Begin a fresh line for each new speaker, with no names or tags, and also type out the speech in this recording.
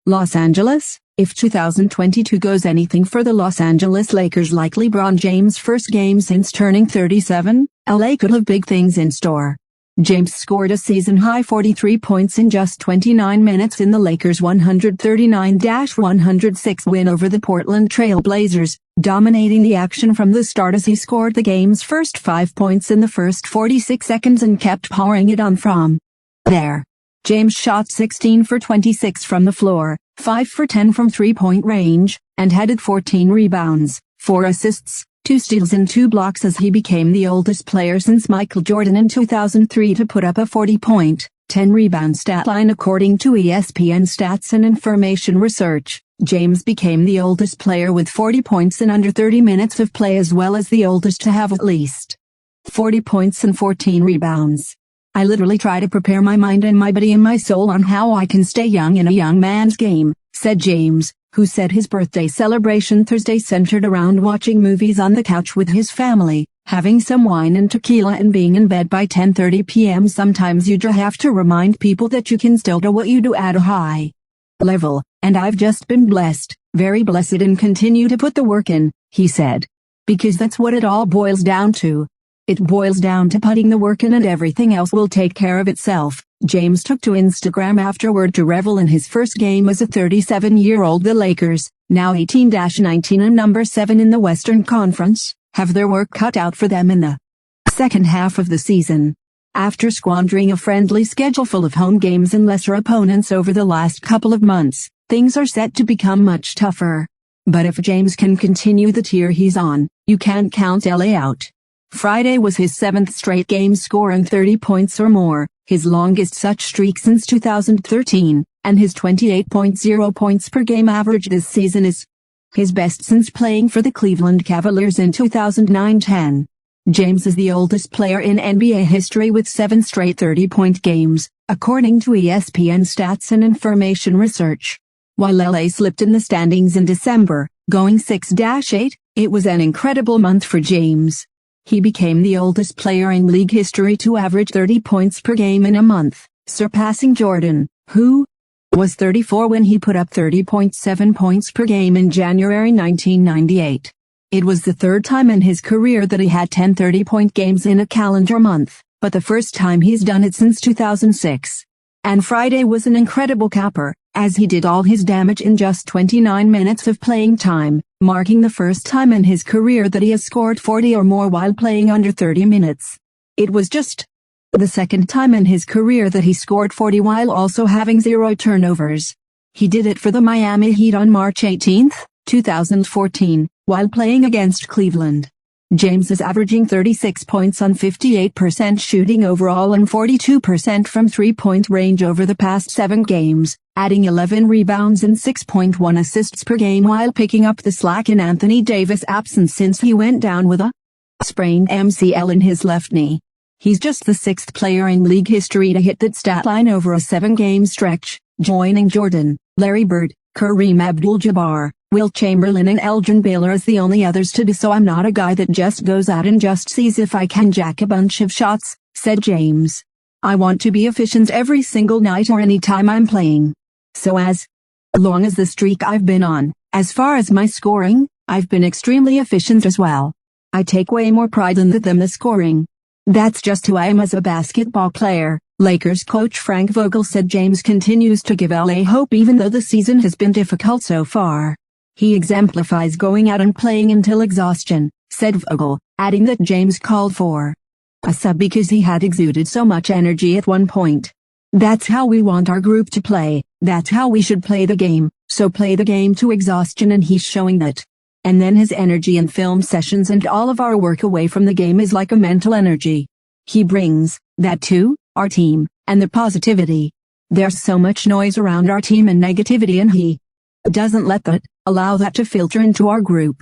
Los Angeles, if 2022 goes anything for the Los Angeles Lakers like LeBron James' first game since turning 37, LA could have big things in store. James scored a season-high 43 points in just 29 minutes in the Lakers' 139-106 win over the Portland Trail Blazers, dominating the action from the start as he scored the game's first 5 points in the first 46 seconds and kept powering it on from there. James shot 16 for 26 from the floor, 5 for 10 from three-point range, and had 14 rebounds, 4 assists, 2 steals and 2 blocks as he became the oldest player since Michael Jordan in 2003 to put up a 40-point, 10-rebound stat line according to ESPN Stats and Information Research. James became the oldest player with 40 points in under 30 minutes of play as well as the oldest to have at least 40 points and 14 rebounds. I literally try to prepare my mind and my body and my soul on how I can stay young in a young man's game, said James, who said his birthday celebration Thursday centered around watching movies on the couch with his family, having some wine and tequila and being in bed by 10:30 p.m. Sometimes you just have to remind people that you can still do what you do at a high level, and I've just been blessed, very blessed and continue to put the work in, he said. Because that's what it all boils down to. It boils down to putting the work in and everything else will take care of itself. James took to Instagram afterward to revel in his first game as a 37-year-old. The Lakers, now 18-19 and number 7 in the Western Conference, have their work cut out for them in the second half of the season. After squandering a friendly schedule full of home games and lesser opponents over the last couple of months, things are set to become much tougher. But if James can continue the tier he's on, you can't count LA out. Friday was his 7th straight game scoring 30 points or more, his longest such streak since 2013, and his 28.0 points per game average this season is his best since playing for the Cleveland Cavaliers in 2009-10. James is the oldest player in NBA history with 7 straight 30-point games, according to ESPN Stats and Information Research. While LA slipped in the standings in December, going 6-8, it was an incredible month for James. He became the oldest player in league history to average 30 points per game in a month, surpassing Jordan, who was 34 when he put up 30.7 points per game in January 1998. It was the third time in his career that he had 10 30-point games in a calendar month, but the first time he's done it since 2006. And Friday was an incredible capper, as he did all his damage in just 29 minutes of playing time, marking the first time in his career that he has scored 40 or more while playing under 30 minutes. It was just the second time in his career that he scored 40 while also having 0 turnovers. He did it for the Miami Heat on March 18, 2014, while playing against Cleveland. James is averaging 36 points on 58% shooting overall and 42% from three-point range over the past 7 games, adding 11 rebounds and 6.1 assists per game while picking up the slack in Anthony Davis' absence since he went down with a sprained MCL in his left knee. He's just the 6th player in league history to hit that stat line over a 7-game stretch, joining Jordan, Larry Bird, Kareem Abdul-Jabbar, Wilt Chamberlain and Elgin Baylor as the only others to do so. I'm not a guy that just goes out and just sees if I can jack a bunch of shots, said James. I want to be efficient every single night or any time I'm playing. So as long as the streak I've been on, as far as my scoring, I've been extremely efficient as well. I take way more pride in that than the scoring. That's just who I am as a basketball player, Lakers coach Frank Vogel said. James continues to give LA hope even though the season has been difficult so far. He exemplifies going out and playing until exhaustion, said Vogel, adding that James called for a sub because he had exuded so much energy at one point. That's how we want our group to play, that's how we should play the game, so play the game to exhaustion and he's showing that. And then his energy in film sessions and all of our work away from the game is like a mental energy. He brings that to our team, and the positivity. There's so much noise around our team and negativity and he doesn't let that, allow that to filter into our group.